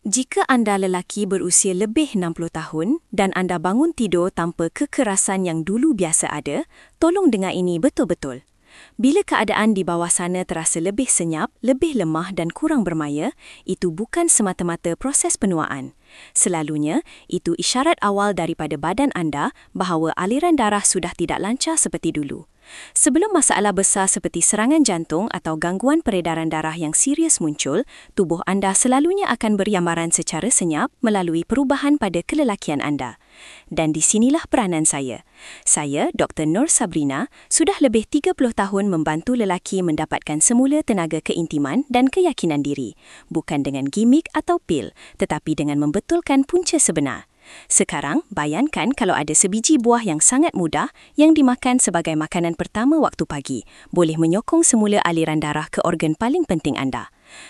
Jika anda lelaki berusia lebih 60 tahun dan anda bangun tidur tanpa kekerasan yang dulu biasa ada, tolong dengar ini betul-betul. Bila keadaan di bawah sana terasa lebih senyap, lebih lemah dan kurang bermaya, itu bukan semata-mata proses penuaan. Selalunya, itu isyarat awal daripada badan anda bahawa aliran darah sudah tidak lancar seperti dulu. Sebelum masalah besar seperti serangan jantung atau gangguan peredaran darah yang serius muncul, tubuh anda selalunya akan beri amaran secara senyap melalui perubahan pada kelelakian anda. Dan di sinilah peranan saya. Saya, Dr. Nur Sabrina, sudah lebih 30 tahun membantu lelaki mendapatkan semula tenaga keintiman dan keyakinan diri, bukan dengan gimik atau pil, tetapi dengan membetulkan punca sebenar. Sekarang, bayangkan kalau ada sebiji buah yang sangat mudah yang dimakan sebagai makanan pertama waktu pagi, boleh menyokong semula aliran darah ke organ paling penting anda.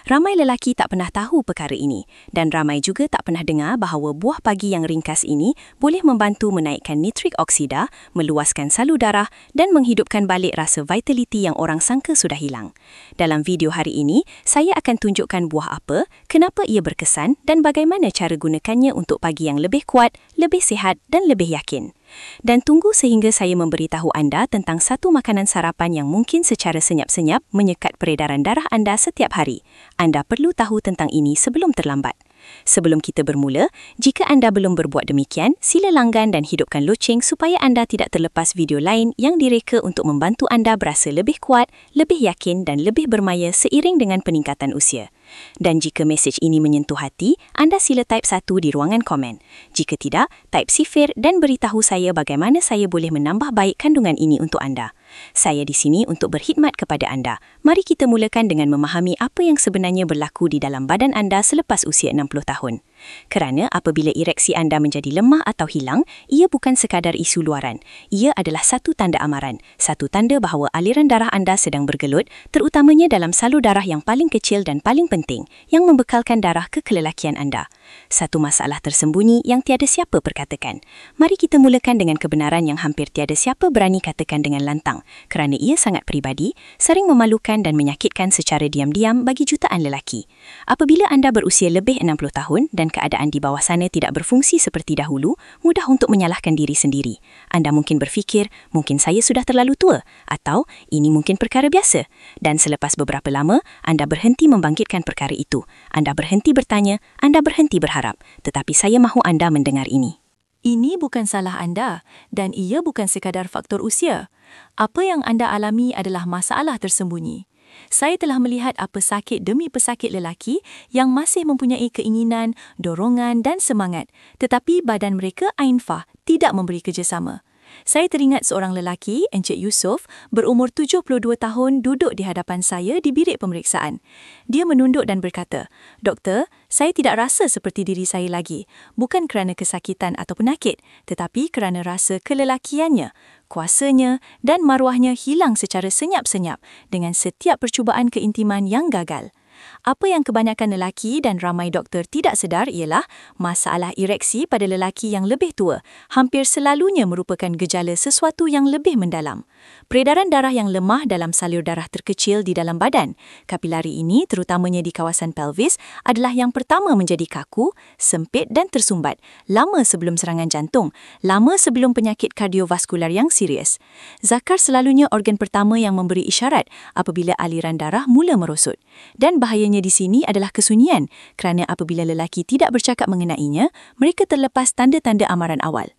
Ramai lelaki tak pernah tahu perkara ini dan ramai juga tak pernah dengar bahawa buah pagi yang ringkas ini boleh membantu menaikkan nitrik oksida, meluaskan salur darah dan menghidupkan balik rasa vitality yang orang sangka sudah hilang. Dalam video hari ini, saya akan tunjukkan buah apa, kenapa ia berkesan dan bagaimana cara gunakannya untuk pagi yang lebih kuat, lebih sihat dan lebih yakin. Dan tunggu sehingga saya memberitahu anda tentang satu makanan sarapan yang mungkin secara senyap-senyap menyekat peredaran darah anda setiap hari. Anda perlu tahu tentang ini sebelum terlambat. Sebelum kita bermula, jika anda belum berbuat demikian, sila langgan dan hidupkan loceng supaya anda tidak terlepas video lain yang direka untuk membantu anda berasa lebih kuat, lebih yakin dan lebih bermaya seiring dengan peningkatan usia. Dan jika mesej ini menyentuh hati, anda sila type 1 di ruangan komen. Jika tidak, type 0 dan beritahu saya bagaimana saya boleh menambah baik kandungan ini untuk anda. Saya di sini untuk berkhidmat kepada anda. Mari kita mulakan dengan memahami apa yang sebenarnya berlaku di dalam badan anda selepas usia 60 tahun. Kerana apabila ereksi anda menjadi lemah atau hilang, ia bukan sekadar isu luaran. Ia adalah satu tanda amaran, satu tanda bahawa aliran darah anda sedang bergelut, terutamanya dalam salur darah yang paling kecil dan paling penting, yang membekalkan darah ke kelelakian anda. Satu masalah tersembunyi yang tiada siapa perkatakan. Mari kita mulakan dengan kebenaran yang hampir tiada siapa berani katakan dengan lantang, kerana ia sangat peribadi, sering memalukan dan menyakitkan secara diam-diam bagi jutaan lelaki. Apabila anda berusia lebih 60 tahun dan keadaan di bawah sana tidak berfungsi seperti dahulu, mudah untuk menyalahkan diri sendiri. Anda mungkin berfikir, mungkin saya sudah terlalu tua, atau ini mungkin perkara biasa. Dan selepas beberapa lama, anda berhenti membangkitkan perkara itu. Anda berhenti bertanya, anda berhenti berharap. Tetapi saya mahu anda mendengar ini. Ini bukan salah anda dan ia bukan sekadar faktor usia. Apa yang anda alami adalah masalah tersembunyi. Saya telah melihat apa sakit demi pesakit lelaki yang masih mempunyai keinginan, dorongan dan semangat, tetapi badan mereka ainfah, tidak memberi kerjasama. Saya teringat seorang lelaki, Encik Yusof, berumur 72 tahun duduk di hadapan saya di bilik pemeriksaan. Dia menunduk dan berkata, "Doktor, saya tidak rasa seperti diri saya lagi, bukan kerana kesakitan atau penakit, tetapi kerana rasa kelelakiannya, kuasanya dan maruahnya hilang secara senyap-senyap dengan setiap percubaan keintiman yang gagal." Apa yang kebanyakan lelaki dan ramai doktor tidak sedar ialah masalah ereksi pada lelaki yang lebih tua hampir selalunya merupakan gejala sesuatu yang lebih mendalam. Peredaran darah yang lemah dalam salur darah terkecil di dalam badan. Kapilari ini, terutamanya di kawasan pelvis, adalah yang pertama menjadi kaku, sempit dan tersumbat, lama sebelum serangan jantung, lama sebelum penyakit kardiovaskular yang serius. Zakar selalunya organ pertama yang memberi isyarat apabila aliran darah mula merosot. Dan bahayanya di sini adalah kesunyian, kerana apabila lelaki tidak bercakap mengenainya, mereka terlepas tanda-tanda amaran awal.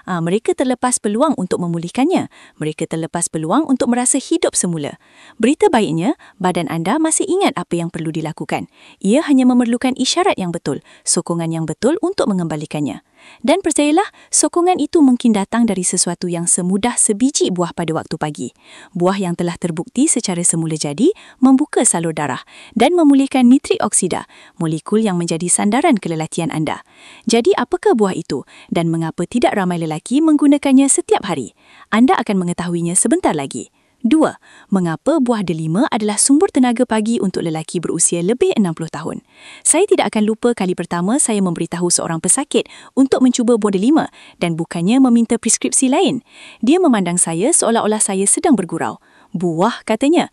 Mereka terlepas peluang untuk memulihkannya. Mereka terlepas peluang untuk merasa hidup semula. Berita baiknya, badan anda masih ingat apa yang perlu dilakukan. Ia hanya memerlukan isyarat yang betul, sokongan yang betul untuk mengembalikannya. Dan percayalah, sokongan itu mungkin datang dari sesuatu yang semudah sebiji buah pada waktu pagi. Buah yang telah terbukti secara semula jadi membuka salur darah dan memulihkan nitrik oksida, molekul yang menjadi sandaran kelelakian anda. Jadi apakah buah itu dan mengapa tidak ramai lelaki menggunakannya setiap hari? Anda akan mengetahuinya sebentar lagi. 2. Mengapa buah delima adalah sumber tenaga pagi untuk lelaki berusia lebih 60 tahun? Saya tidak akan lupa kali pertama saya memberitahu seorang pesakit untuk mencuba buah delima dan bukannya meminta preskripsi lain. Dia memandang saya seolah-olah saya sedang bergurau. Buah katanya.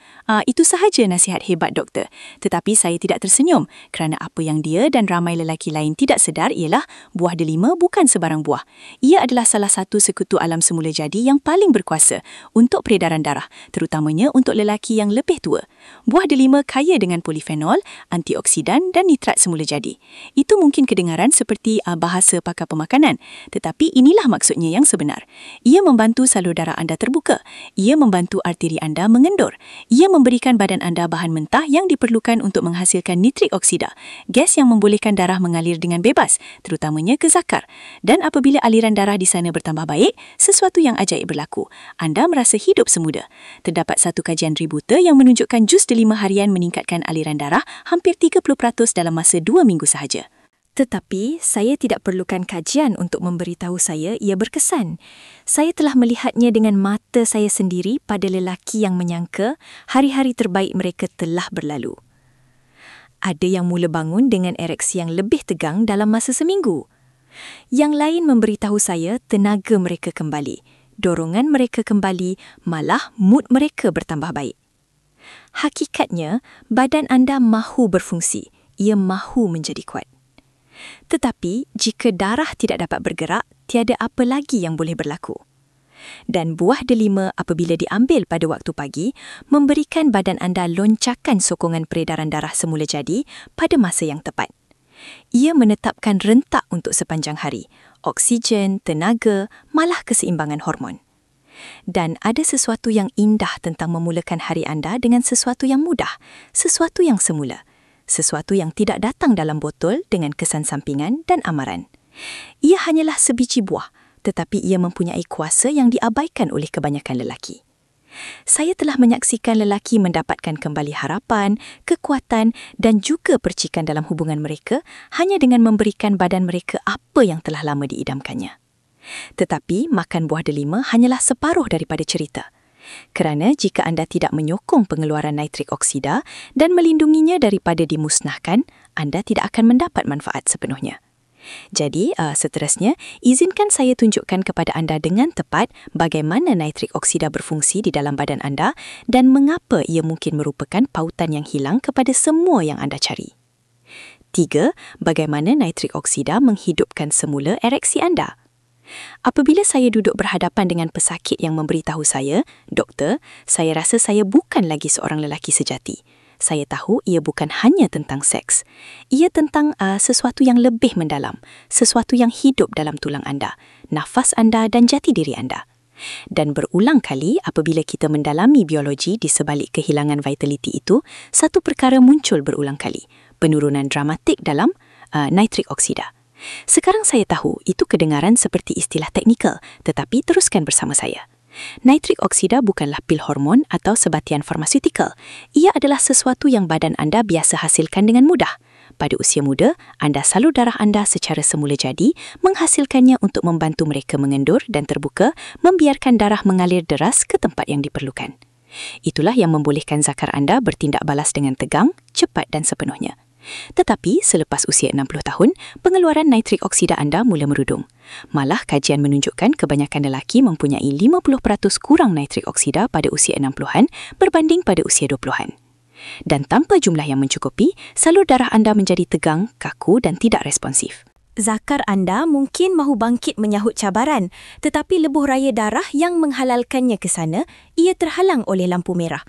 Itu sahaja nasihat hebat doktor. Tetapi saya tidak tersenyum kerana apa yang dia dan ramai lelaki lain tidak sedar ialah buah delima bukan sebarang buah. Ia adalah salah satu sekutu alam semula jadi yang paling berkuasa untuk peredaran darah, terutamanya untuk lelaki yang lebih tua. Buah delima kaya dengan polifenol, antioksidan dan nitrat semula jadi. Itu mungkin kedengaran seperti bahasa pakar pemakanan, tetapi inilah maksudnya yang sebenar. Ia membantu salur darah anda terbuka. Ia membantu arteri anda mengendur. Ia memberikan badan anda bahan mentah yang diperlukan untuk menghasilkan nitrik oksida, gas yang membolehkan darah mengalir dengan bebas, terutamanya ke zakar. Dan apabila aliran darah di sana bertambah baik, sesuatu yang ajaib berlaku. Anda merasa hidup semuda. Terdapat satu kajian tributa yang menunjukkan jus delima harian meningkatkan aliran darah hampir 30% dalam masa 2 minggu sahaja. Tetapi, saya tidak perlukan kajian untuk memberitahu saya ia berkesan. Saya telah melihatnya dengan mata saya sendiri pada lelaki yang menyangka hari-hari terbaik mereka telah berlalu. Ada yang mula bangun dengan ereksi yang lebih tegang dalam masa seminggu. Yang lain memberitahu saya tenaga mereka kembali, dorongan mereka kembali, malah mood mereka bertambah baik. Hakikatnya, badan anda mahu berfungsi, ia mahu menjadi kuat. Tetapi, jika darah tidak dapat bergerak, tiada apa lagi yang boleh berlaku. Dan buah delima apabila diambil pada waktu pagi, memberikan badan anda loncakan sokongan peredaran darah semula jadi pada masa yang tepat. Ia menetapkan rentak untuk sepanjang hari, oksigen, tenaga, malah keseimbangan hormon. Dan ada sesuatu yang indah tentang memulakan hari anda dengan sesuatu yang mudah, sesuatu yang semula. Sesuatu yang tidak datang dalam botol dengan kesan sampingan dan amaran. Ia hanyalah sebiji buah, tetapi ia mempunyai kuasa yang diabaikan oleh kebanyakan lelaki. Saya telah menyaksikan lelaki mendapatkan kembali harapan, kekuatan dan juga percikan dalam hubungan mereka hanya dengan memberikan badan mereka apa yang telah lama diidamkannya. Tetapi makan buah delima hanyalah separuh daripada cerita. Kerana jika anda tidak menyokong pengeluaran nitrik oksida dan melindunginya daripada dimusnahkan, anda tidak akan mendapat manfaat sepenuhnya. Jadi, seterusnya, izinkan saya tunjukkan kepada anda dengan tepat bagaimana nitrik oksida berfungsi di dalam badan anda dan mengapa ia mungkin merupakan pautan yang hilang kepada semua yang anda cari. 3. Bagaimana nitrik oksida menghidupkan semula ereksi anda. Apabila saya duduk berhadapan dengan pesakit yang memberitahu saya, "Doktor, saya rasa saya bukan lagi seorang lelaki sejati." Saya tahu ia bukan hanya tentang seks. Ia tentang sesuatu yang lebih mendalam, sesuatu yang hidup dalam tulang anda, nafas anda dan jati diri anda. Dan berulang kali apabila kita mendalami biologi di sebalik kehilangan vitality itu, satu perkara muncul berulang kali, penurunan dramatik dalam nitrik oksida. Sekarang saya tahu itu kedengaran seperti istilah teknikal, tetapi teruskan bersama saya. Nitrik oksida bukanlah pil hormon atau sebatian farmaseutikal. Ia adalah sesuatu yang badan anda biasa hasilkan dengan mudah. Pada usia muda, anda salur darah anda secara semula jadi, menghasilkannya untuk membantu mereka mengendur dan terbuka, membiarkan darah mengalir deras ke tempat yang diperlukan. Itulah yang membolehkan zakar anda bertindak balas dengan tegang, cepat dan sepenuhnya. Tetapi selepas usia 60 tahun, pengeluaran nitrik oksida anda mula merudum. Malah kajian menunjukkan kebanyakan lelaki mempunyai 50% kurang nitrik oksida pada usia 60-an berbanding pada usia 20-an. Dan tanpa jumlah yang mencukupi, salur darah anda menjadi tegang, kaku dan tidak responsif. Zakar anda mungkin mahu bangkit menyahut cabaran, tetapi lebuh raya darah yang menghalalkannya ke sana, ia terhalang oleh lampu merah.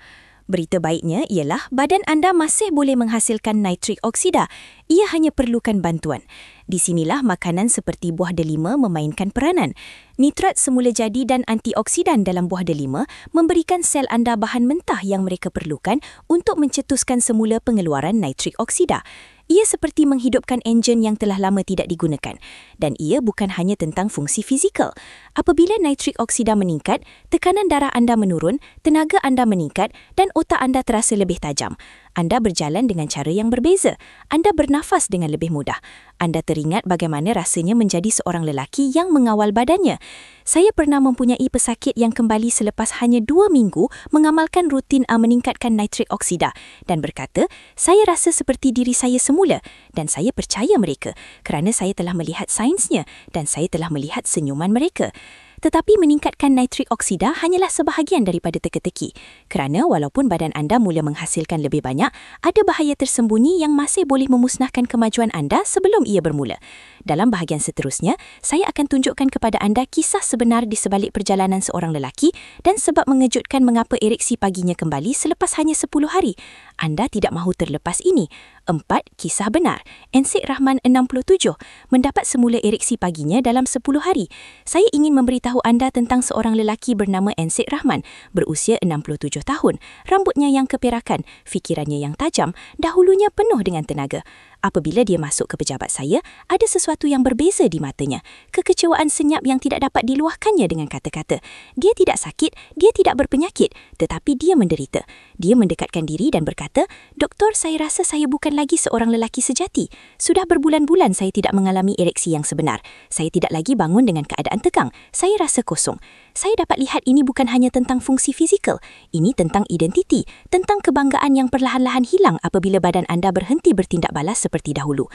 Berita baiknya ialah badan anda masih boleh menghasilkan nitrik oksida. Ia hanya perlukan bantuan. Di sinilah makanan seperti buah delima memainkan peranan. Nitrat semula jadi dan antioksidan dalam buah delima memberikan sel anda bahan mentah yang mereka perlukan untuk mencetuskan semula pengeluaran nitrik oksida. Ia seperti menghidupkan enjin yang telah lama tidak digunakan. Dan ia bukan hanya tentang fungsi fizikal. Apabila nitrik oksida meningkat, tekanan darah anda menurun, tenaga anda meningkat dan otak anda terasa lebih tajam. Anda berjalan dengan cara yang berbeza. Anda bernafas dengan lebih mudah. Anda teringat bagaimana rasanya menjadi seorang lelaki yang mengawal badannya. Saya pernah mempunyai pesakit yang kembali selepas hanya 2 minggu mengamalkan rutin meningkatkan nitrik oksida dan berkata, "Saya rasa seperti diri saya semula dan saya percaya mereka kerana saya telah melihat sainsnya dan saya telah melihat senyuman mereka." Tetapi meningkatkan nitrik oksida hanyalah sebahagian daripada teka-teki. Kerana walaupun badan anda mula menghasilkan lebih banyak, ada bahaya tersembunyi yang masih boleh memusnahkan kemajuan anda sebelum ia bermula. Dalam bahagian seterusnya, saya akan tunjukkan kepada anda kisah sebenar di sebalik perjalanan seorang lelaki dan sebab mengejutkan mengapa ereksi paginya kembali selepas hanya 10 hari. Anda tidak mahu terlepas ini. 4. Kisah benar. Ensik Rahman 67 mendapat semula ereksi paginya dalam 10 hari. Saya ingin memberitahu anda tentang seorang lelaki bernama Ensik Rahman, berusia 67 tahun. Rambutnya yang keperakan, fikirannya yang tajam, dahulunya penuh dengan tenaga. Apabila dia masuk ke pejabat saya, ada sesuatu yang berbeza di matanya. Kekecewaan senyap yang tidak dapat diluahkannya dengan kata-kata. Dia tidak sakit, dia tidak berpenyakit, tetapi dia menderita. Dia mendekatkan diri dan berkata, "Doktor, saya rasa saya bukan lagi seorang lelaki sejati. Sudah berbulan-bulan saya tidak mengalami ereksi yang sebenar. Saya tidak lagi bangun dengan keadaan tegang. Saya rasa kosong. Saya dapat lihat ini bukan hanya tentang fungsi fizikal. Ini tentang identiti, tentang kebanggaan yang perlahan-lahan hilang apabila badan anda berhenti bertindak balas seperti dahulu."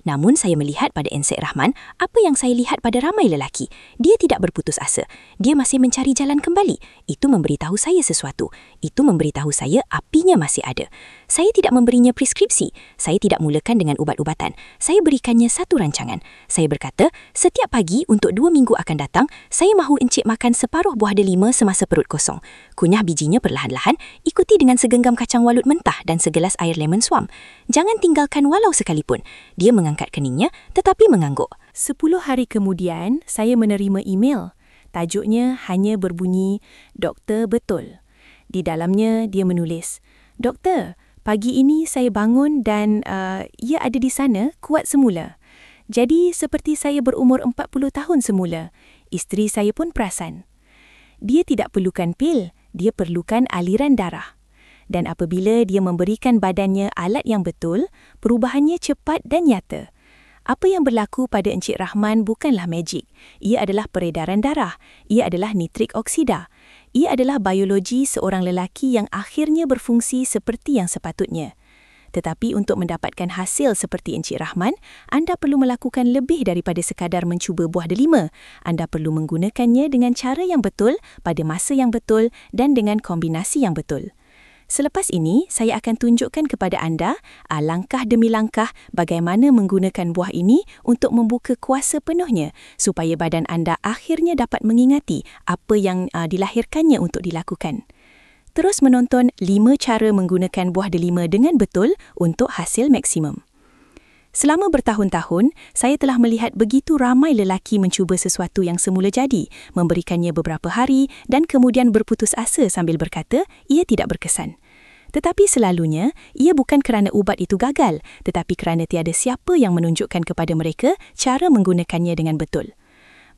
Namun saya melihat pada Ensik Rahman apa yang saya lihat pada ramai lelaki. Dia tidak berputus asa. Dia masih mencari jalan kembali. Itu memberitahu saya sesuatu. Itu memberitahu saya apinya masih ada. Saya tidak memberinya preskripsi. Saya tidak mulakan dengan ubat-ubatan. Saya berikannya satu rancangan. Saya berkata, setiap pagi untuk 2 minggu akan datang, saya mahu encik makan separuh buah delima semasa perut kosong. Kunyah bijinya perlahan-lahan, ikuti dengan segenggam kacang walut mentah dan segelas air lemon swam. Jangan tinggalkan walau sekalipun. Dia mengangkat keningnya tetapi mengangguk. 10 hari kemudian, saya menerima email. Tajuknya hanya berbunyi, "Doktor betul." Di dalamnya dia menulis, "Doktor, pagi ini saya bangun dan ia ada di sana kuat semula. Jadi seperti saya berumur 40 tahun semula. Isteri saya pun perasan. Dia tidak perlukan pil, dia perlukan aliran darah. Dan apabila dia memberikan badannya alat yang betul, perubahannya cepat dan nyata. Apa yang berlaku pada Encik Rahman bukanlah magik. Ia adalah peredaran darah. Ia adalah nitrik oksida. Ia adalah biologi seorang lelaki yang akhirnya berfungsi seperti yang sepatutnya. Tetapi untuk mendapatkan hasil seperti Encik Rahman, anda perlu melakukan lebih daripada sekadar mencuba buah delima. Anda perlu menggunakannya dengan cara yang betul, pada masa yang betul dan dengan kombinasi yang betul. Selepas ini, saya akan tunjukkan kepada anda langkah demi langkah bagaimana menggunakan buah ini untuk membuka kuasa penuhnya supaya badan anda akhirnya dapat mengingati apa yang dilahirkannya untuk dilakukan. Terus menonton 5 cara menggunakan buah delima dengan betul untuk hasil maksimum. Selama bertahun-tahun, saya telah melihat begitu ramai lelaki mencuba sesuatu yang semula jadi, memberikannya beberapa hari dan kemudian berputus asa sambil berkata, ia tidak berkesan. Tetapi selalunya, ia bukan kerana ubat itu gagal, tetapi kerana tiada siapa yang menunjukkan kepada mereka cara menggunakannya dengan betul.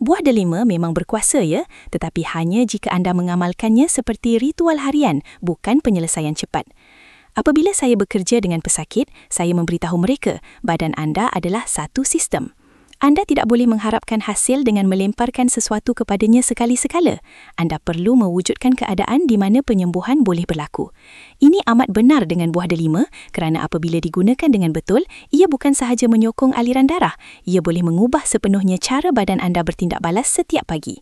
Buah delima memang berkuasa ya, tetapi hanya jika anda mengamalkannya seperti ritual harian, bukan penyelesaian cepat. Apabila saya bekerja dengan pesakit, saya memberitahu mereka badan anda adalah satu sistem. Anda tidak boleh mengharapkan hasil dengan melemparkan sesuatu kepadanya sekali-sekala. Anda perlu mewujudkan keadaan di mana penyembuhan boleh berlaku. Ini amat benar dengan buah delima kerana apabila digunakan dengan betul, ia bukan sahaja menyokong aliran darah, ia boleh mengubah sepenuhnya cara badan anda bertindak balas setiap pagi.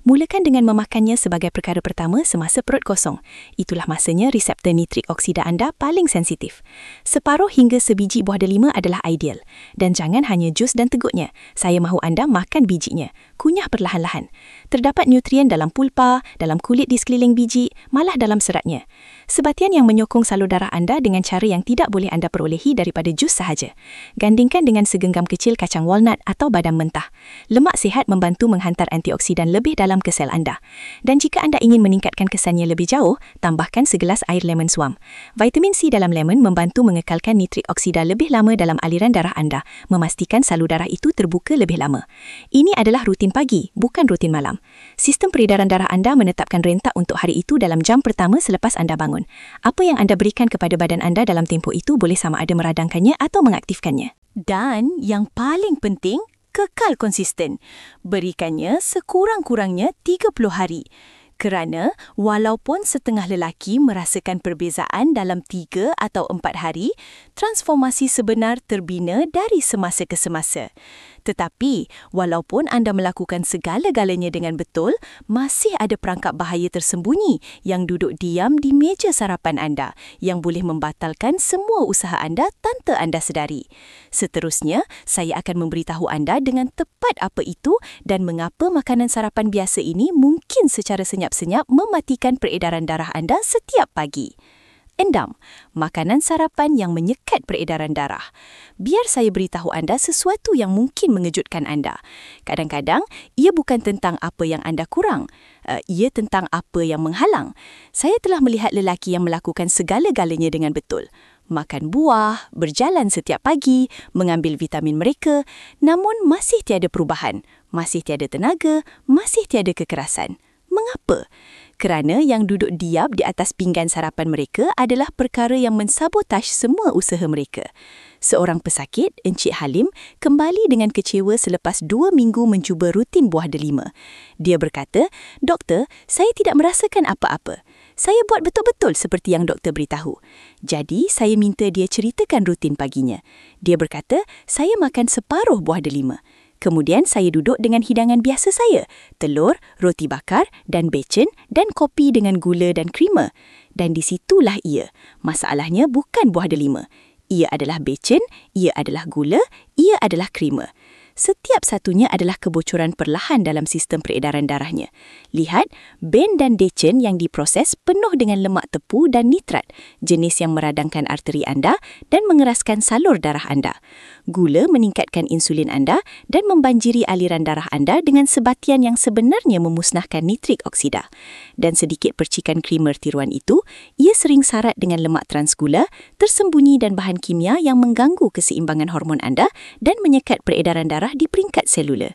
Mulakan dengan memakannya sebagai perkara pertama semasa perut kosong. Itulah masanya reseptor nitrik oksida anda paling sensitif. Separuh hingga sebiji buah delima adalah ideal. Dan jangan hanya jus dan teguknya. Saya mahu anda makan bijinya. Kunyah perlahan-lahan. Terdapat nutrien dalam pulpa, dalam kulit di sekeliling biji, malah dalam seratnya. Sebatian yang menyokong salur darah anda dengan cara yang tidak boleh anda perolehi daripada jus sahaja. Gandingkan dengan segenggam kecil kacang walnut atau badam mentah. Lemak sihat membantu menghantar antioksidan lebih dalam ke sel anda. Dan jika anda ingin meningkatkan kesannya lebih jauh, tambahkan segelas air lemon swam. Vitamin C dalam lemon membantu mengekalkan nitrik oksida lebih lama dalam aliran darah anda, memastikan salur darah itu terbuka lebih lama. Ini adalah rutin pagi, bukan rutin malam. Sistem peredaran darah anda menetapkan rentak untuk hari itu dalam jam pertama selepas anda bangun. Apa yang anda berikan kepada badan anda dalam tempoh itu boleh sama ada meradangkannya atau mengaktifkannya. Dan yang paling penting, kekal konsisten. Berikannya sekurang-kurangnya 30 hari. Kerana walaupun setengah lelaki merasakan perbezaan dalam 3 atau 4 hari, transformasi sebenar terbina dari semasa ke semasa. Tetapi, walaupun anda melakukan segala-galanya dengan betul, masih ada perangkap bahaya tersembunyi yang duduk diam di meja sarapan anda yang boleh membatalkan semua usaha anda tanpa anda sedari. Seterusnya, saya akan memberitahu anda dengan tepat apa itu dan mengapa makanan sarapan biasa ini mungkin secara senyap-senyap mematikan peredaran darah anda setiap pagi. Endam, makanan sarapan yang menyekat peredaran darah. Biar saya beritahu anda sesuatu yang mungkin mengejutkan anda. Kadang-kadang, ia bukan tentang apa yang anda kurang. Ia tentang apa yang menghalang. Saya telah melihat lelaki yang melakukan segala-galanya dengan betul. Makan buah, berjalan setiap pagi, mengambil vitamin mereka, namun masih tiada perubahan, masih tiada tenaga, masih tiada kekerasan. Mengapa? Kerana yang duduk diam di atas pinggan sarapan mereka adalah perkara yang mensabotaj semua usaha mereka. Seorang pesakit, Encik Halim, kembali dengan kecewa selepas 2 minggu mencuba rutin buah delima. Dia berkata, "Doktor, saya tidak merasakan apa-apa. Saya buat betul-betul seperti yang doktor beritahu." Jadi, saya minta dia ceritakan rutin paginya. Dia berkata, "Saya makan separuh buah delima. Kemudian saya duduk dengan hidangan biasa saya, telur, roti bakar dan bacon dan kopi dengan gula dan krema. Dan di situlah ia. Masalahnya bukan buah delima. Ia adalah bacon, ia adalah gula, ia adalah krema. Setiap satunya adalah kebocoran perlahan dalam sistem peredaran darahnya. Lihat, ben dan decen yang diproses penuh dengan lemak tepu dan nitrat, jenis yang meradangkan arteri anda dan mengeraskan salur darah anda. Gula meningkatkan insulin anda dan membanjiri aliran darah anda dengan sebatian yang sebenarnya memusnahkan nitrik oksida. Dan sedikit percikan krimer tiruan itu, ia sering syarat dengan lemak transgula, tersembunyi dan bahan kimia yang mengganggu keseimbangan hormon anda dan menyekat peredaran darah di peringkat selular.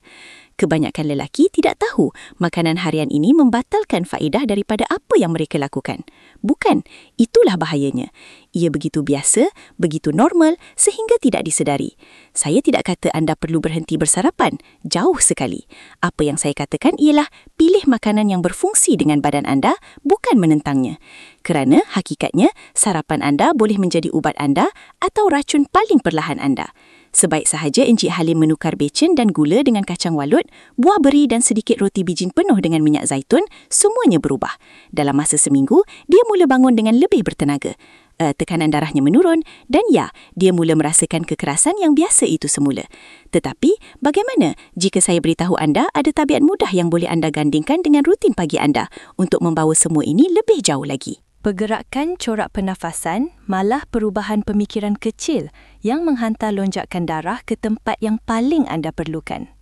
Kebanyakan lelaki tidak tahu makanan harian ini membatalkan faedah daripada apa yang mereka lakukan. Bukan, itulah bahayanya. Ia begitu biasa, begitu normal sehingga tidak disedari. Saya tidak kata anda perlu berhenti bersarapan, jauh sekali. Apa yang saya katakan ialah pilih makanan yang berfungsi dengan badan anda, bukan menentangnya. Kerana hakikatnya sarapan anda boleh menjadi ubat anda atau racun paling perlahan anda. Sebaik sahaja Encik Halim menukar bacon dan gula dengan kacang walut, buah beri dan sedikit roti bijin penuh dengan minyak zaitun, semuanya berubah. Dalam masa seminggu, dia mula bangun dengan lebih bertenaga. Tekanan darahnya menurun dan ya, dia mula merasakan kekerasan yang biasa itu semula. Tetapi, bagaimana jika saya beritahu anda ada tabiat mudah yang boleh anda gandingkan dengan rutin pagi anda untuk membawa semua ini lebih jauh lagi? Pergerakan corak pernafasan malah perubahan pemikiran kecil yang menghantar lonjakan darah ke tempat yang paling anda perlukan.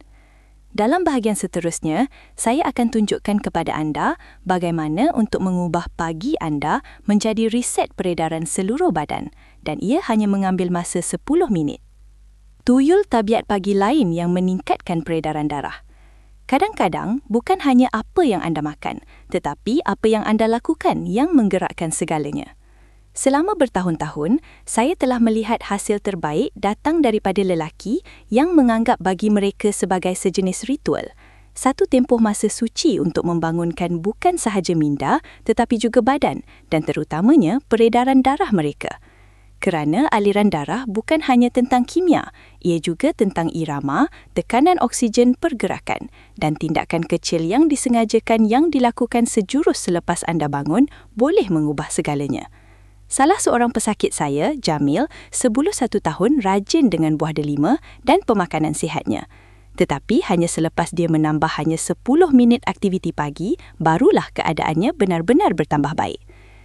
Dalam bahagian seterusnya, saya akan tunjukkan kepada anda bagaimana untuk mengubah pagi anda menjadi reset peredaran seluruh badan dan ia hanya mengambil masa 10 minit. Tuyul tabiat pagi lain yang meningkatkan peredaran darah. Kadang-kadang, bukan hanya apa yang anda makan, tetapi apa yang anda lakukan yang menggerakkan segalanya. Selama bertahun-tahun, saya telah melihat hasil terbaik datang daripada lelaki yang menganggap bagi mereka sebagai sejenis ritual. Satu tempoh masa suci untuk membangunkan bukan sahaja minda, tetapi juga badan dan terutamanya peredaran darah mereka. Kerana aliran darah bukan hanya tentang kimia, ia juga tentang irama, tekanan oksigen pergerakan dan tindakan kecil yang disengajakan yang dilakukan sejurus selepas anda bangun boleh mengubah segalanya. Salah seorang pesakit saya, Jamil, sebelum 1 tahun rajin dengan buah delima dan pemakanan sihatnya. Tetapi hanya selepas dia menambah hanya 10 minit aktiviti pagi, barulah keadaannya benar-benar bertambah baik.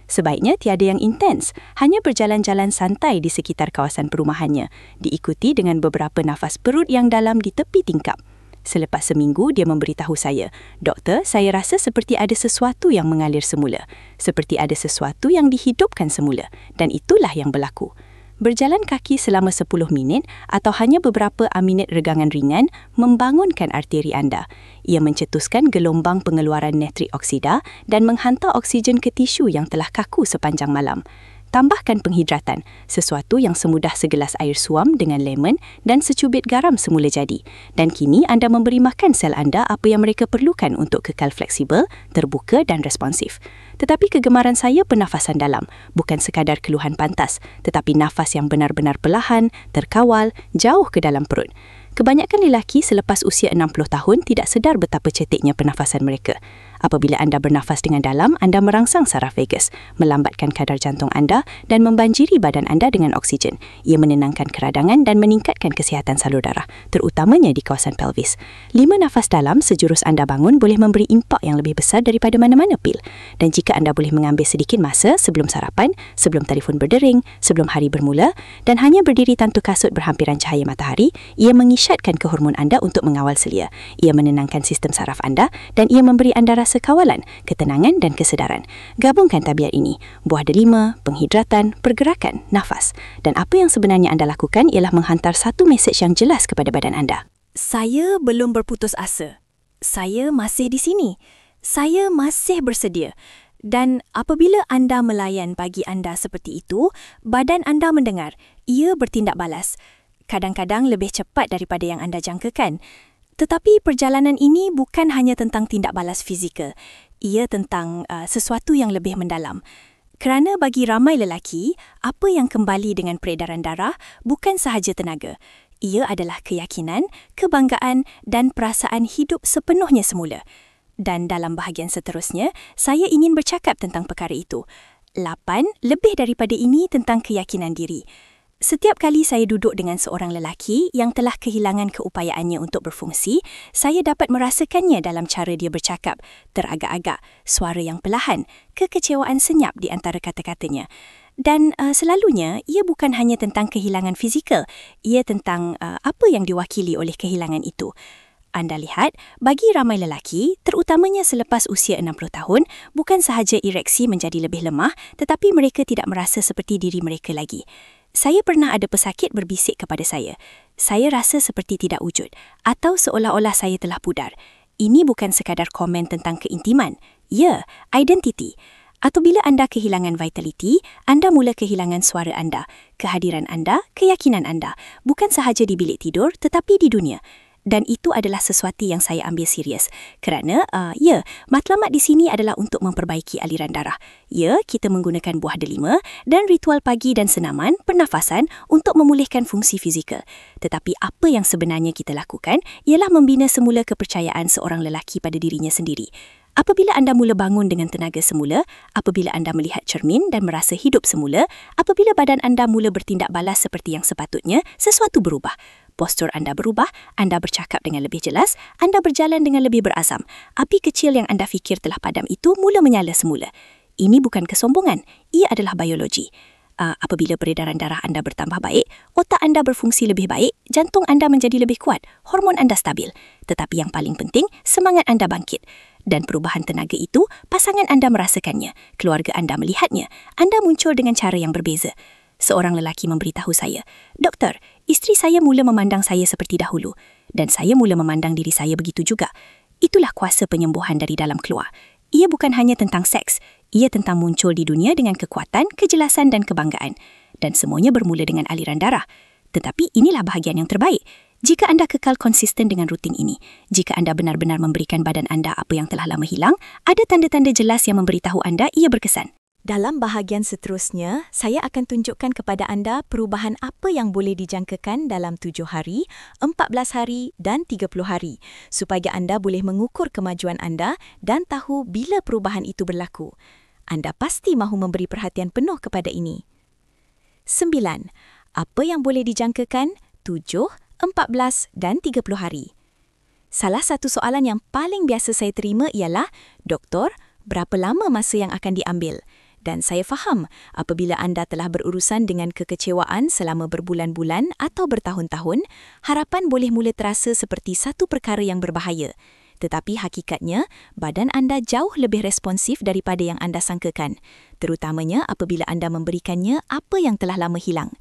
Sebaiknya tiada yang intens, hanya berjalan-jalan santai di sekitar kawasan perumahannya, diikuti dengan beberapa nafas perut yang dalam di tepi tingkap. Selepas seminggu, dia memberitahu saya, "Doktor, saya rasa seperti ada sesuatu yang mengalir semula, seperti ada sesuatu yang dihidupkan semula, dan itulah yang berlaku." Berjalan kaki selama 10 minit atau hanya beberapa minit regangan ringan membangunkan arteri anda. Ia mencetuskan gelombang pengeluaran nitrik oksida dan menghantar oksigen ke tisu yang telah kaku sepanjang malam. Tambahkan penghidratan, sesuatu yang semudah segelas air suam dengan lemon dan secubit garam semula jadi. Dan kini anda memberi makan sel anda apa yang mereka perlukan untuk kekal fleksibel, terbuka dan responsif. Tetapi kegemaran saya pernafasan dalam, bukan sekadar keluhan pantas, tetapi nafas yang benar-benar perlahan, terkawal, jauh ke dalam perut. Kebanyakan lelaki selepas usia 60 tahun tidak sedar betapa ceteknya pernafasan mereka. Apabila anda bernafas dengan dalam, anda merangsang saraf vagus, melambatkan kadar jantung anda dan membanjiri badan anda dengan oksigen. Ia menenangkan keradangan dan meningkatkan kesihatan salur darah, terutamanya di kawasan pelvis. 5 nafas dalam sejurus anda bangun boleh memberi impak yang lebih besar daripada mana-mana pil. Dan jika anda boleh mengambil sedikit masa sebelum sarapan, sebelum telefon berdering, sebelum hari bermula dan hanya berdiri tantu kasut berhampiran cahaya matahari, ia mengisyatkan ke hormon anda untuk mengawal selia. Ia menenangkan sistem saraf anda dan ia memberi anda rasa kawalan, ketenangan dan kesedaran. Gabungkan tabiat ini, buah delima, penghidratan, pergerakan, nafas. Dan apa yang sebenarnya anda lakukan ialah menghantar satu mesej yang jelas kepada badan anda. Saya belum berputus asa. Saya masih di sini. Saya masih bersedia. Dan apabila anda melayan pagi anda seperti itu, badan anda mendengar. Ia bertindak balas. Kadang-kadang lebih cepat daripada yang anda jangkakan. Tetapi perjalanan ini bukan hanya tentang tindak balas fizikal. Ia tentang sesuatu yang lebih mendalam. Kerana bagi ramai lelaki, apa yang kembali dengan peredaran darah bukan sahaja tenaga. Ia adalah keyakinan, kebanggaan dan perasaan hidup sepenuhnya semula. Dan dalam bahagian seterusnya, saya ingin bercakap tentang perkara itu. 8 lebih daripada ini tentang keyakinan diri. Setiap kali saya duduk dengan seorang lelaki yang telah kehilangan keupayaannya untuk berfungsi, saya dapat merasakannya dalam cara dia bercakap, teragak-agak, suara yang perlahan, kekecewaan senyap di antara kata-katanya. Dan selalunya, ia bukan hanya tentang kehilangan fizikal, ia tentang apa yang diwakili oleh kehilangan itu. Anda lihat, bagi ramai lelaki, terutamanya selepas usia 60 tahun, bukan sahaja ereksi menjadi lebih lemah, tetapi mereka tidak merasa seperti diri mereka lagi. Saya pernah ada pesakit berbisik kepada saya. Saya rasa seperti tidak wujud atau seolah-olah saya telah pudar. Ini bukan sekadar komen tentang keintiman. Ya, identiti. Atau bila anda kehilangan vitality, anda mula kehilangan suara anda, kehadiran anda, keyakinan anda. Bukan sahaja di bilik tidur tetapi di dunia. Dan itu adalah sesuatu yang saya ambil serius. Kerana, matlamat di sini adalah untuk memperbaiki aliran darah. Ya, kita menggunakan buah delima dan ritual pagi dan senaman, pernafasan untuk memulihkan fungsi fizikal. Tetapi apa yang sebenarnya kita lakukan ialah membina semula kepercayaan seorang lelaki pada dirinya sendiri. Apabila anda mula bangun dengan tenaga semula, apabila anda melihat cermin dan merasa hidup semula, apabila badan anda mula bertindak balas seperti yang sepatutnya, sesuatu berubah. Postur anda berubah, anda bercakap dengan lebih jelas, anda berjalan dengan lebih berazam. Api kecil yang anda fikir telah padam itu mula menyala semula. Ini bukan kesombongan, ia adalah biologi. Apabila peredaran darah anda bertambah baik, otak anda berfungsi lebih baik, jantung anda menjadi lebih kuat, hormon anda stabil. Tetapi yang paling penting, semangat anda bangkit. Dan perubahan tenaga itu, pasangan anda merasakannya, keluarga anda melihatnya, anda muncul dengan cara yang berbeza. Seorang lelaki memberitahu saya, "Doktor, isteri saya mula memandang saya seperti dahulu dan saya mula memandang diri saya begitu juga." Itulah kuasa penyembuhan dari dalam keluar. Ia bukan hanya tentang seks, ia tentang muncul di dunia dengan kekuatan, kejelasan dan kebanggaan. Dan semuanya bermula dengan aliran darah. Tetapi inilah bahagian yang terbaik. Jika anda kekal konsisten dengan rutin ini, jika anda benar-benar memberikan badan anda apa yang telah lama hilang, ada tanda-tanda jelas yang memberitahu anda ia berkesan. Dalam bahagian seterusnya, saya akan tunjukkan kepada anda perubahan apa yang boleh dijangkakan dalam 7 hari, 14 hari dan 30 hari supaya anda boleh mengukur kemajuan anda dan tahu bila perubahan itu berlaku. Anda pasti mahu memberi perhatian penuh kepada ini. 9. Apa yang boleh dijangkakan 7, 14 dan 30 hari? Salah satu soalan yang paling biasa saya terima ialah, "Doktor, berapa lama masa yang akan diambil?" Dan saya faham apabila anda telah berurusan dengan kekecewaan selama berbulan-bulan atau bertahun-tahun, harapan boleh mula terasa seperti satu perkara yang berbahaya. Tetapi hakikatnya, badan anda jauh lebih responsif daripada yang anda sangkakan, terutamanya apabila anda memberikannya apa yang telah lama hilang.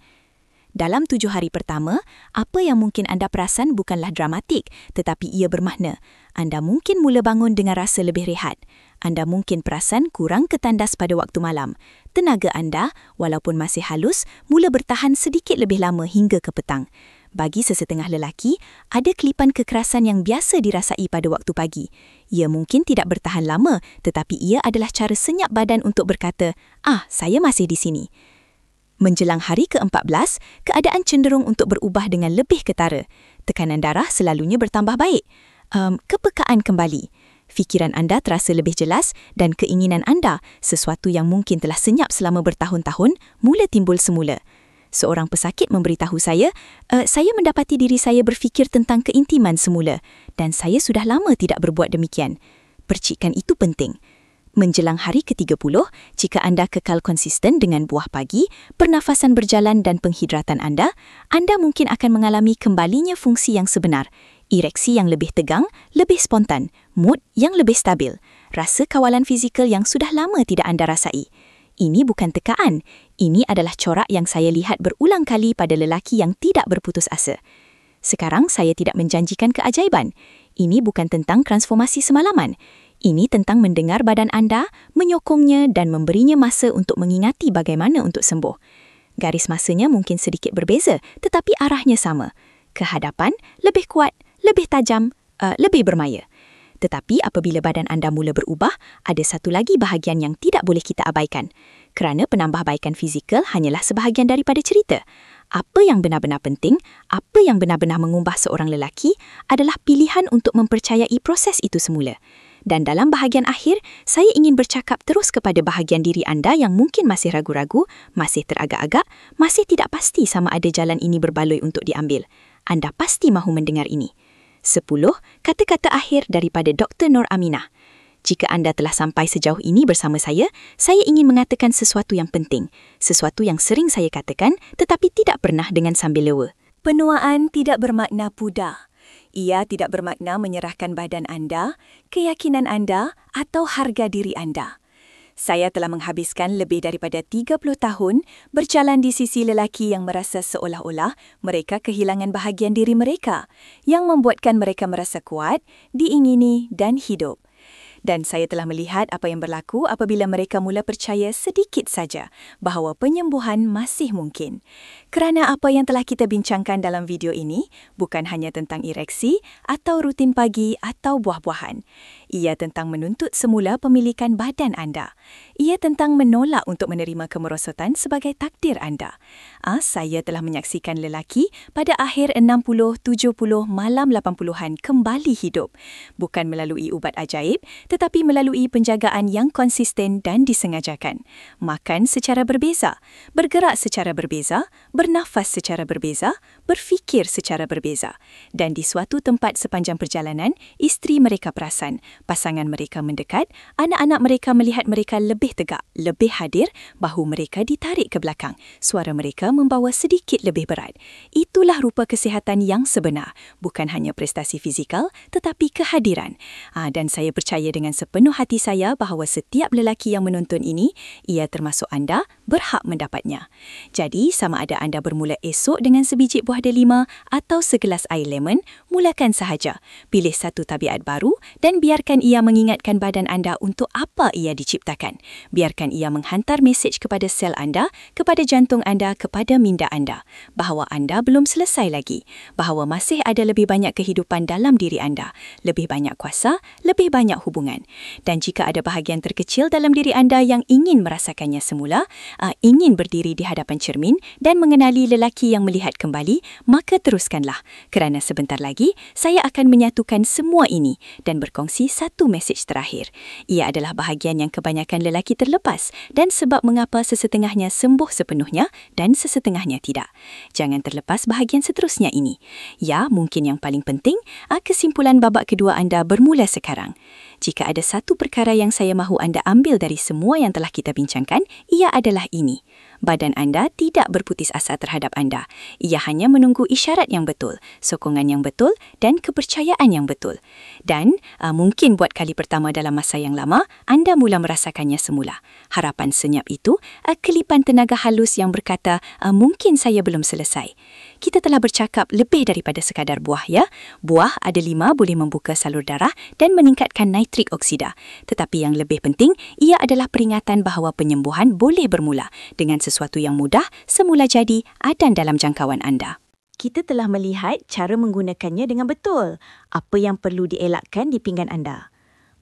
Dalam 7 hari pertama, apa yang mungkin anda perasan bukanlah dramatik, tetapi ia bermakna. Anda mungkin mula bangun dengan rasa lebih rehat. Anda mungkin perasan kurang ketandas pada waktu malam. Tenaga anda, walaupun masih halus, mula bertahan sedikit lebih lama hingga ke petang. Bagi sesetengah lelaki, ada kelipan kekerasan yang biasa dirasai pada waktu pagi. Ia mungkin tidak bertahan lama, tetapi ia adalah cara senyap badan untuk berkata, saya masih di sini. Menjelang hari ke-14, keadaan cenderung untuk berubah dengan lebih ketara. Tekanan darah selalunya bertambah baik. Kepekaan kembali. Fikiran anda terasa lebih jelas dan keinginan anda, sesuatu yang mungkin telah senyap selama bertahun-tahun, mula timbul semula. Seorang pesakit memberitahu saya mendapati diri saya berfikir tentang keintiman semula dan saya sudah lama tidak berbuat demikian. Percikan itu penting. Menjelang hari ke-30, jika anda kekal konsisten dengan buah pagi, pernafasan berjalan dan penghidratan anda mungkin akan mengalami kembalinya fungsi yang sebenar. Ereksi yang lebih tegang, lebih spontan, mood yang lebih stabil, rasa kawalan fizikal yang sudah lama tidak anda rasai. Ini bukan tekaan, ini adalah corak yang saya lihat berulang kali pada lelaki yang tidak berputus asa. Sekarang saya tidak menjanjikan keajaiban. Ini bukan tentang transformasi semalaman. Ini tentang mendengar badan anda, menyokongnya dan memberinya masa untuk mengingati bagaimana untuk sembuh. Garis masanya mungkin sedikit berbeza, tetapi arahnya sama. Kehadapan, lebih kuat, lebih tajam, lebih bermaya. Tetapi apabila badan anda mula berubah, ada satu lagi bahagian yang tidak boleh kita abaikan. Kerana penambahbaikan fizikal hanyalah sebahagian daripada cerita. Apa yang benar-benar penting, apa yang benar-benar mengubah seorang lelaki adalah pilihan untuk mempercayai proses itu semula. Dan dalam bahagian akhir, saya ingin bercakap terus kepada bahagian diri anda yang mungkin masih ragu-ragu, masih teragak-agak, masih tidak pasti sama ada jalan ini berbaloi untuk diambil. Anda pasti mahu mendengar ini. 10 kata-kata akhir daripada Dr. Nur Aminah. Jika anda telah sampai sejauh ini bersama saya ingin mengatakan sesuatu yang penting, sesuatu yang sering saya katakan tetapi tidak pernah dengan sambil lewa. Penuaan tidak bermakna pudar. Ia tidak bermakna menyerahkan badan anda, keyakinan anda atau harga diri anda. Saya telah menghabiskan lebih daripada 30 tahun berjalan di sisi lelaki yang merasa seolah-olah mereka kehilangan bahagian diri mereka, yang membuatkan mereka merasa kuat, diingini dan hidup. Dan saya telah melihat apa yang berlaku apabila mereka mula percaya sedikit saja bahawa penyembuhan masih mungkin. Kerana apa yang telah kita bincangkan dalam video ini bukan hanya tentang ereksi atau rutin pagi atau buah-buahan. Ia tentang menuntut semula pemilikan badan anda. Ia tentang menolak untuk menerima kemerosotan sebagai takdir anda. Saya telah menyaksikan lelaki pada akhir 60, 70, malam 80-an kembali hidup. Bukan melalui ubat ajaib, tetapi melalui penjagaan yang konsisten dan disengajakan. Makan secara berbeza, bergerak secara berbeza, bernafas secara berbeza, berfikir secara berbeza. Dan di suatu tempat sepanjang perjalanan, isteri mereka perasan, pasangan mereka mendekat, anak-anak mereka melihat mereka lebih tegak, lebih hadir, bahu mereka ditarik ke belakang, suara mereka membawa sedikit lebih berat. Itulah rupa kesihatan yang sebenar, bukan hanya prestasi fizikal, tetapi kehadiran. Dan saya percaya dengan sepenuh hati saya bahawa setiap lelaki yang menonton ini, ia termasuk anda, berhak mendapatnya. Jadi, sama ada anda bermula esok dengan sebiji buah delima atau segelas air lemon, mulakan sahaja. Pilih satu tabiat baru dan biarkan ia mengingatkan badan anda untuk apa ia diciptakan. Biarkan ia menghantar mesej kepada sel anda, kepada jantung anda, kepada minda anda, bahawa anda belum selesai lagi, bahawa masih ada lebih banyak kehidupan dalam diri anda, lebih banyak kuasa, lebih banyak hubungan. Dan jika ada bahagian terkecil dalam diri anda yang ingin merasakannya semula, ingin berdiri di hadapan cermin dan mengenali lelaki yang melihat kembali, maka teruskanlah. Kerana sebentar lagi, saya akan menyatukan semua ini dan berkongsi satu mesej terakhir. Ia adalah bahagian yang kebanyakan lelaki terlepas dan sebab mengapa sesetengahnya sembuh sepenuhnya dan sesetengahnya tidak. Jangan terlepas bahagian seterusnya ini. Ya, mungkin yang paling penting, kesimpulan babak kedua anda bermula sekarang. Jika ada satu perkara yang saya mahu anda ambil dari semua yang telah kita bincangkan, ia adalah ini. Badan anda tidak berputus asa terhadap anda. Ia hanya menunggu isyarat yang betul, sokongan yang betul dan kepercayaan yang betul. Dan mungkin buat kali pertama dalam masa yang lama, anda mula merasakannya semula. Harapan senyap itu, kelipan tenaga halus yang berkata, mungkin saya belum selesai. Kita telah bercakap lebih daripada sekadar buah, ya. Buah ada 5 boleh membuka salur darah dan meningkatkan nitrik oksida. Tetapi yang lebih penting, ia adalah peringatan bahawa penyembuhan boleh bermula dengan sesuatu yang mudah, semula jadi dan dalam jangkauan anda. Kita telah melihat cara menggunakannya dengan betul. Apa yang perlu dielakkan di pinggan anda.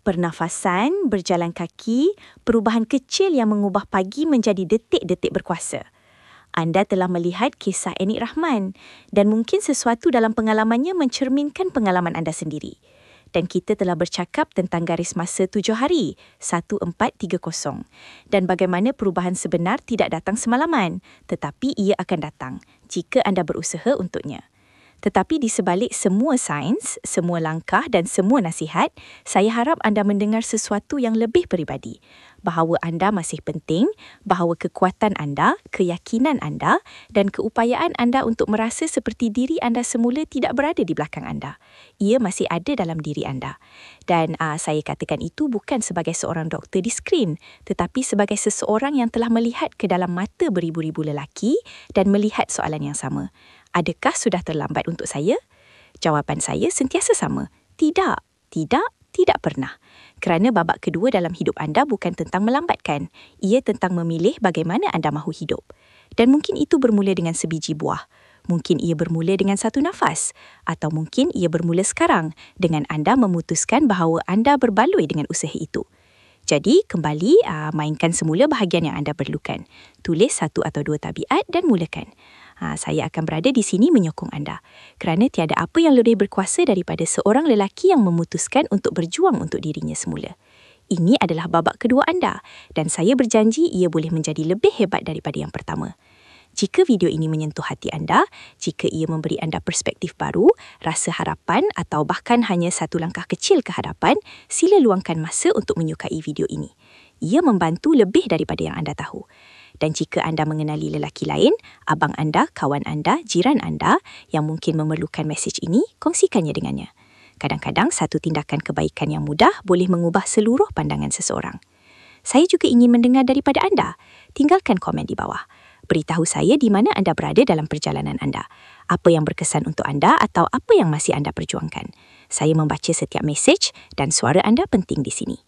Pernafasan, berjalan kaki, perubahan kecil yang mengubah pagi menjadi detik-detik berkuasa. Anda telah melihat kisah Enik Rahman dan mungkin sesuatu dalam pengalamannya mencerminkan pengalaman anda sendiri. Dan kita telah bercakap tentang garis masa 7 hari, 1430. Dan bagaimana perubahan sebenar tidak datang semalaman, tetapi ia akan datang jika anda berusaha untuknya. Tetapi di sebalik semua sains, semua langkah dan semua nasihat, saya harap anda mendengar sesuatu yang lebih peribadi. Bahawa anda masih penting, bahawa kekuatan anda, keyakinan anda dan keupayaan anda untuk merasa seperti diri anda semula tidak berada di belakang anda. Ia masih ada dalam diri anda. Dan saya katakan itu bukan sebagai seorang doktor di skrin, tetapi sebagai seseorang yang telah melihat ke dalam mata beribu-ribu lelaki dan melihat soalan yang sama. Adakah sudah terlambat untuk saya? Jawapan saya sentiasa sama. Tidak, tidak pernah. Kerana babak kedua dalam hidup anda bukan tentang melambatkan. Ia tentang memilih bagaimana anda mahu hidup. Dan mungkin itu bermula dengan sebiji buah. Mungkin ia bermula dengan satu nafas. Atau mungkin ia bermula sekarang dengan anda memutuskan bahawa anda berbaloi dengan usaha itu. Jadi, kembali mainkan semula bahagian yang anda perlukan. Tulis 1 atau 2 tabiat dan mulakan. Saya akan berada di sini menyokong anda. Kerana tiada apa yang lebih berkuasa daripada seorang lelaki yang memutuskan untuk berjuang untuk dirinya semula. Ini adalah babak kedua anda dan saya berjanji ia boleh menjadi lebih hebat daripada yang pertama. Jika video ini menyentuh hati anda, jika ia memberi anda perspektif baru, rasa harapan atau bahkan hanya satu langkah kecil ke hadapan, sila luangkan masa untuk menyukai video ini. Ia membantu lebih daripada yang anda tahu. Dan jika anda mengenali lelaki lain, abang anda, kawan anda, jiran anda yang mungkin memerlukan mesej ini, kongsikannya dengannya. Kadang-kadang satu tindakan kebaikan yang mudah boleh mengubah seluruh pandangan seseorang. Saya juga ingin mendengar daripada anda. Tinggalkan komen di bawah. Beritahu saya di mana anda berada dalam perjalanan anda. Apa yang berkesan untuk anda atau apa yang masih anda perjuangkan. Saya membaca setiap mesej dan suara anda penting di sini.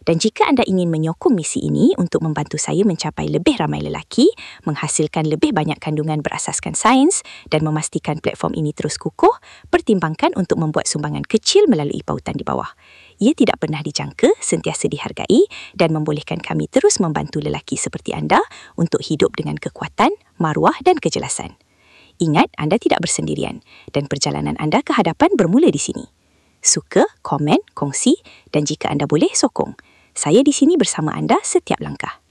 Dan jika anda ingin menyokong misi ini untuk membantu saya mencapai lebih ramai lelaki, menghasilkan lebih banyak kandungan berasaskan sains dan memastikan platform ini terus kukuh, pertimbangkan untuk membuat sumbangan kecil melalui pautan di bawah. Ia tidak pernah dijangka, sentiasa dihargai dan membolehkan kami terus membantu lelaki seperti anda untuk hidup dengan kekuatan, maruah dan kejelasan. Ingat, anda tidak bersendirian dan perjalanan anda ke hadapan bermula di sini. Suka, komen, kongsi dan jika anda boleh, sokong. Saya di sini bersama anda setiap langkah.